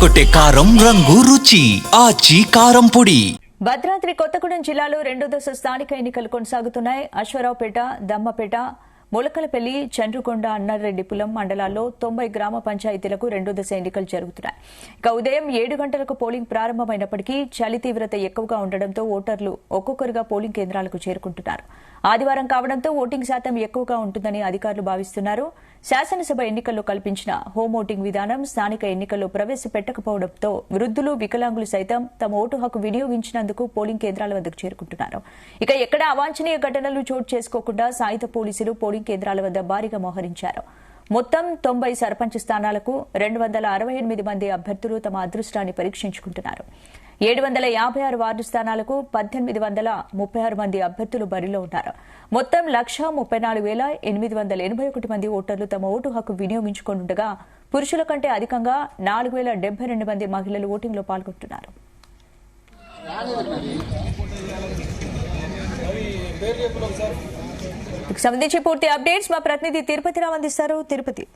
అదరగొట్టే కారం రంగు రుచి ఆచి కారం పొడి. భద్రాద్రి కొత్తగూడెం జిల్లాలో రెండో దశ స్థానిక ఎన్నికలు కొనసాగుతున్నాయి. అశ్వరావుపేట, దమ్మపేట, ములకలపల్లి, చండ్రుకొండ, అన్నారెడ్డిపులం మండలాల్లో 90 గ్రామ పంచాయతీలకు రెండో దశ ఎన్నికలు జరుగుతున్నాయి. ఇక ఉదయం 7 గంటలకు పోలింగ్ ప్రారంభమైనప్పటికీ చలి తీవ్రత ఎక్కువగా ఉండడంతో ఓటర్లు ఒక్కొక్కరుగా పోలింగ్ కేంద్రాలకు చేరుకుంటున్నారు. ఆదివారం కావడంతో ఓటింగ్ శాతం ఎక్కువగా ఉంటుందని అధికారులు భావిస్తున్నారు. శాసనసభ ఎన్నికల్లో కల్పించిన హోం ఓటింగ్ విధానం స్థానిక ఎన్నికల్లో ప్రవేశపెట్టకపోవడంతో వృద్ధులు, వికలాంగులు సైతం తమ ఓటు హక్కు వినియోగించినందుకు పోలింగ్ కేంద్రాల వద్దకు చేరుకుంటున్నారు. ఇక ఎక్కడ అవాంఛనీయ ఘటనలు చోటు చేసుకోకుండా సాయుధ పోలీసులు పోలింగ్ కేంద్రాల వద్ద భారీగా మోహరించారు. మొత్తం 90 సర్పంచ్ స్థానాలకు 268 మంది అభ్యర్థులు తమ అదృష్టాన్ని పరీక్షించుకుంటున్నారు. 756 వార్డు స్థానాలకు 1836 మంది అభ్యర్థులు బరిలో ఉన్నారు. మొత్తం 134,881 మంది ఓటర్లు తమ ఓటు హక్కు వినియోగించుకుంటుండగా పురుషుల కంటే అధికంగా 4,072 మంది మహిళలు ఓటింగ్లో పాల్గొంటున్నారు. సంబంధించి పూర్తి అప్డేట్స్ మా ప్రతినిధి తిరుపతిరావు అందిస్తారు. తిరుపతి.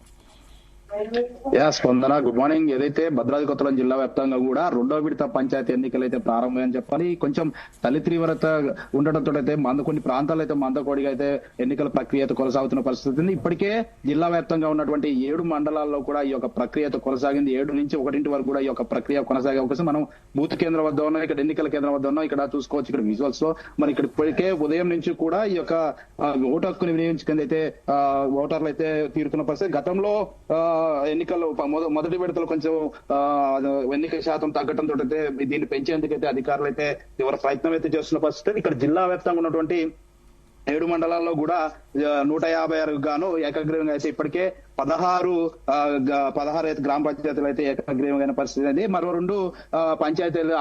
స్పందన, గుడ్ మార్నింగ్. ఏదైతే భద్రాద్రి కొత్తగూడెం జిల్లా వ్యాప్తంగా కూడా రెండో విడత పంచాయతీ ఎన్నికలు అయితే ప్రారంభమని చెప్పాలి. కొంచెం చలి తీవ్రత ఉండటంతో అయితే కొన్ని ప్రాంతాల్లో అయితే మందకోడిగా అయితే ఎన్నికల ప్రక్రియ కొనసాగుతున్న పరిస్థితి ఉంది. ఇప్పటికే జిల్లా వ్యాప్తంగా ఉన్నటువంటి 7 మండలాల్లో కూడా ఈ యొక్క ప్రక్రియ కొనసాగింది. 7 నుంచి 1 వరకు కూడా ఈ యొక్క ప్రక్రియ కొనసాగే అవకాశం. మనం బూత్ కేంద్రం వద్ద ఉన్నాం, ఇక్కడ ఎన్నికల కేంద్రం వద్ద ఉన్నాం. ఇక్కడ చూసుకోవచ్చు, ఇక్కడ విజువల్స్ లో మరి ఇక్కడ ఇప్పటికే ఉదయం నుంచి కూడా ఈ యొక్క ఓటు హక్కుని వినియోగించుకుంది అయితే ఓటర్లు అయితే తీరుతున్న పరిస్థితి. గతంలో ఎన్నికల్లో మొదటి విడతలో కొంచెం ఎన్నికల శాతం తగ్గడంతో అయితే దీన్ని పెంచేందుకైతే అధికారులు అయితే తీవ్ర ప్రయత్నం అయితే చేస్తున్న పరిస్థితి. ఇక్కడ జిల్లా వ్యాప్తంగా ఉన్నటువంటి 7 మండలాల్లో కూడా 156 గాను ఏకగ్రీవంగా అయితే ఇప్పటికే 16 గ్రామ పంచాయతీలు అయితే ఏకగ్రీవమైన పరిస్థితి అనేది. మరో 2 పంచాయతీలు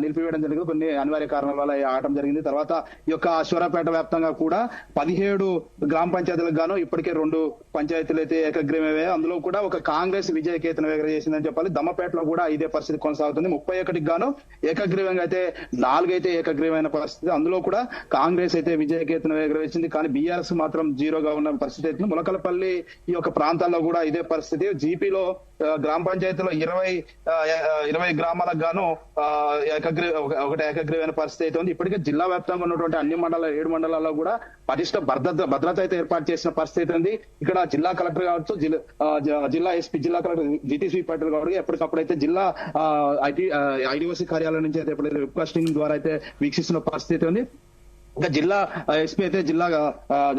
నిలిపివేయడం జరిగింది, కొన్ని అనివార్య కారణాల వల్ల ఆడటం జరిగింది. తర్వాత ఈ యొక్క అశ్వరాపేట వ్యాప్తంగా కూడా 17 గ్రామ పంచాయతీలకు గాను ఇప్పటికే 2 పంచాయతీలు అయితే ఏకగ్రీవమయ్యాయి. అందులో కూడా ఒక కాంగ్రెస్ విజయకేతనం ఎగరజేసిందని చెప్పాలి. దమ్మపేటలో కూడా ఇదే పరిస్థితి కొనసాగుతుంది. 31 గాను ఏకగ్రీవంగా అయితే 4 అయితే ఏకగ్రీవమైన పరిస్థితి. అందులో కూడా కాంగ్రెస్ అయితే విజయకేతనం ఎగరవేసింది, కానీ బీఆర్ఎస్ మాత్రం 0గా ఉన్న పరిస్థితి అయితే. ములకలపల్లి ఈ యొక్క ప్రాంతాల్లో కూడా ఇదే పరిస్థితి. జీపీలో గ్రామ పంచాయతీలో 20 గ్రామాలకు గాను ఒకటి ఏకగ్రీవమైన పరిస్థితి అయితే ఉంది. ఇప్పటికే జిల్లా వ్యాప్తంగా ఉన్నటువంటి అన్ని 7 మండలాల్లో కూడా పటిష్ట భద్రత అయితే ఏర్పాటు చేసిన పరిస్థితి ఉంది. ఇక్కడ జిల్లా కలెక్టర్ కావచ్చు, జిల్లా ఎస్పీ, జిల్లా కలెక్టర్ జిటిసి పాటిల్ కావచ్చు, ఎప్పటికప్పుడు అయితే జిల్లా ఐడిఓసి కార్యాలయం నుంచి అయితే ఎప్పుడైతే వెబ్కాస్టింగ్ ద్వారా అయితే వీక్షిస్తున్న పరిస్థితి ఉంది. ఇంకా జిల్లా ఎస్పీ అయితే జిల్లా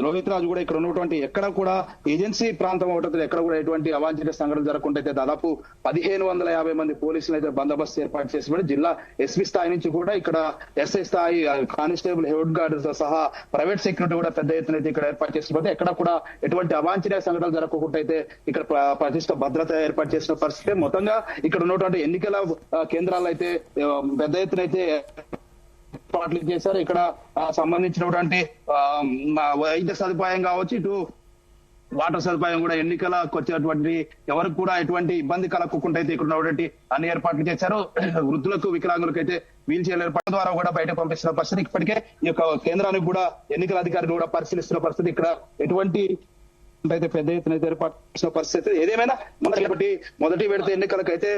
రోహిత్ రాజు కూడా ఇక్కడ ఉన్నటువంటి ఎక్కడ కూడా ఏజెన్సీ ప్రాంతం ఒకటి ఎక్కడ కూడా ఎటువంటి అవాంఛనీయ సంఘటనలు జరగకుండా అయితే దాదాపు 1550 మంది పోలీసులు అయితే బందోబస్తు ఏర్పాటు చేసి జిల్లా ఎస్పీ స్థాయి నుంచి కూడా ఇక్కడ ఎస్ఐ స్థాయి, కానిస్టేబుల్, హెడ్ గార్డ్ సహా ప్రైవేట్ సెక్యూరిటీ కూడా పెద్ద ఎత్తున అయితే ఇక్కడ ఏర్పాటు చేసిపోతే ఎక్కడ కూడా ఎటువంటి అవాంఛనీయ సంఘటనలు జరగకుండా అయితే ఇక్కడ ప్రతిష్ట భద్రత ఏర్పాటు చేసిన పరిస్థితి. మొత్తంగా ఇక్కడ ఉన్నటువంటి ఎన్నికల కేంద్రాలు అయితే పెద్ద ఎత్తున అయితే ఏర్పాట్లు చేశారు. ఇక్కడ సంబంధించినటువంటి వైద్య సదుపాయం కావచ్చు, ఇటు వాటర్ సదుపాయం కూడా ఎన్నికలకు వచ్చేటువంటి ఎవరికి కూడా ఎటువంటి ఇబ్బంది కలగకుండా అయితే ఇక్కడ ఉన్నటువంటి అన్ని ఏర్పాట్లు చేశారు. వృద్ధులకు, వికలాంగులకు అయితే వీల్ చైర్ ఏర్పాటు ద్వారా కూడా బయటకు పంపిస్తున్న పరిస్థితి. ఇప్పటికే ఈ యొక్క కేంద్రానికి కూడా ఎన్నికల అధికారులు కూడా పరిశీలిస్తున్న పరిస్థితి. ఇక్కడ ఎటువంటి అయితే పెద్ద ఎత్తున అయితే ఏర్పాటు చేసిన పరిస్థితి. ఏదేమైనా మొదటి విడత ఎన్నికలకు అయితే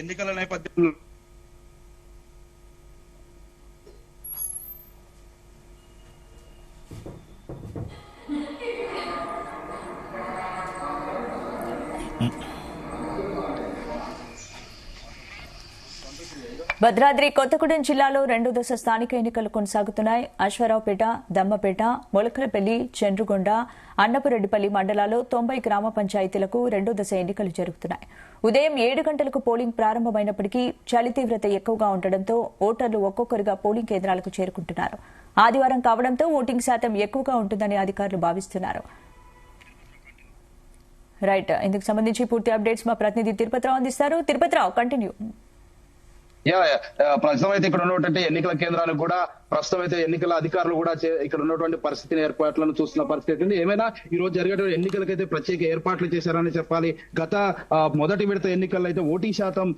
ఎన్నికల నేపథ్యంలో భద్రాద్రి కొత్తగూడెం జిల్లాలో రెండో దశ స్థానిక ఎన్నికలు కొనసాగుతున్నాయి. అశ్వరావుపేట, దమ్మపేట, మొలకలపల్లి, చండ్రుగొండ, అన్నపురెడ్డిపల్లి మండలాల్లో 90 గ్రామ పంచాయతీలకు రెండో దశ ఎన్నికలు జరుగుతున్నాయి. ఉదయం 7 గంటలకు పోలింగ్ ప్రారంభమైనప్పటికీ చలి తీవ్రత ఎక్కువగా ఉండడంతో ఓటర్లు ఒక్కొక్కరుగా పోలింగ్ కేంద్రాలకు చేరుకుంటున్నారు. ఆదివారం కావడంతో ఓటింగ్ శాతం ఎక్కువగా ఉంటుందని అధికారులు భావిస్తున్నారు. రైట్, ఇందుకు సంబంధించి పూర్తి అప్డేట్స్ మా ప్రతినిధి తిరుపతిరావు అందిస్తారు. తిరుపతిరావు, కంటిన్యూ. ప్రస్తుతం అయితే ఇక్కడ ఉన్నటువంటి ఎన్నికల కేంద్రాలకు కూడా ప్రస్తుతం అయితే ఎన్నికల అధికారులు కూడా ఇక్కడ ఉన్నటువంటి పరిస్థితిని ఏర్పాట్లను చూస్తున్న పరిస్థితి ఉంది. ఏమైనా ఈ రోజు జరిగేటువంటి ఎన్నికలకైతే ప్రత్యేక ఏర్పాట్లు చేశారని చెప్పాలి. గత మొదటి విడత ఎన్నికల్లో అయితే ఓటింగ్ శాతం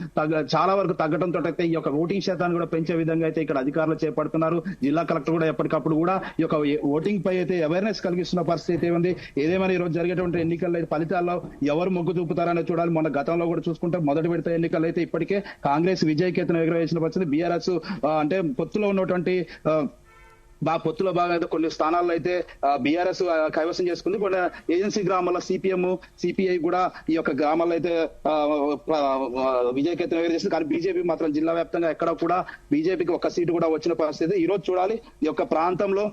చాలా వరకు తగ్గడంతో అయితే ఈ యొక్క ఓటింగ్ శాతాన్ని కూడా పెంచే విధంగా అయితే ఇక్కడ అధికారులు చేపడుతున్నారు. జిల్లా కలెక్టర్ కూడా ఎప్పటికప్పుడు కూడా ఈ యొక్క ఓటింగ్ పై అయితే అవేర్నెస్ కలిగిస్తున్న పరిస్థితి ఉంది. ఏదేమైనా ఈ రోజు జరిగేటువంటి ఎన్నికల్లో ఫలితాల్లో ఎవరు మొగ్గు చూపుతారని చూడాలి. మొన్న గతంలో కూడా చూసుకుంటే మొదటి విడత ఎన్నికల్లో అయితే ఇప్పటికే కాంగ్రెస్ విజయకేతనం ఎగురవేసిన పరిస్థితి. బీఆర్ఎస్ అంటే పొత్తులో ఉన్నటువంటి పొత్తులో భాగంగా కొన్ని స్థానాల్లో అయితే బీఆర్ఎస్ కైవసం చేసుకుంది. కొన్ని ఏజెన్సీ గ్రామాల్లో సిపిఎం సిపిఐ కూడా ఈ యొక్క గ్రామాల్లో అయితే విజయకేతనం ఎగురవేసింది. కానీ బీజేపీ మాత్రం జిల్లా వ్యాప్తంగా ఎక్కడ కూడా బీజేపీకి ఒక్క సీటు కూడా వచ్చిన పరిస్థితి. ఈ రోజు చూడాలి ఈ యొక్క ప్రాంతంలో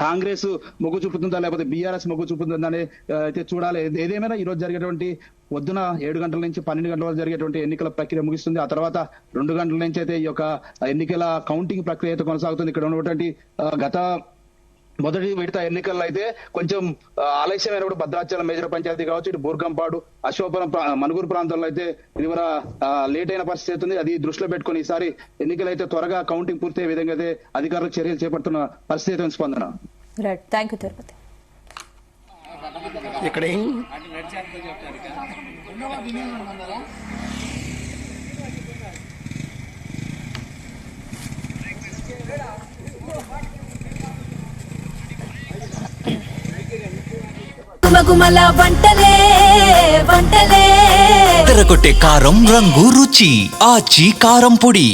కాంగ్రెస్ మొగ్గు చూపుతుందా లేకపోతే బీఆర్ఎస్ మొగ్గు చూపుతుందా అని అయితే చూడాలి. ఏదేమైనా ఈ రోజు జరిగేటువంటి పొద్దున 7 గంటల నుంచి 12 గంటల వరకు జరిగేటువంటి ఎన్నికల ప్రక్రియ ముగిస్తుంది. ఆ తర్వాత 2 గంటల నుంచి అయితే ఈ యొక్క ఎన్నికల కౌంటింగ్ ప్రక్రియ అయితే కొనసాగుతుంది. ఇక్కడ ఉన్నటువంటి గత మొదటి విడత ఎన్నికల్లో అయితే కొంచెం ఆలస్యమైనప్పుడు భద్రాచలం మేజర్ పంచాయతీ కావచ్చు, ఇటు బూర్గంపాడు, అశోకపురం, మనుగురు ప్రాంతాల్లో అయితే ఇది లేట్ అయిన పరిస్థితి ఉంది. అది దృష్టిలో పెట్టుకుని ఈసారి ఎన్నికలు అయితే త్వరగా కౌంటింగ్ పూర్తయ్యే విధంగా అయితే అధికారులు చర్యలు చేపడుతున్న పరిస్థితి ఉంది. స్పందన. Right, thank you Tirupati. ఇక్కడ గుమగుమల వంటలే వంటలే తెరకొట్టే కారం రంగు రుచి ఆచి కారం పొడి.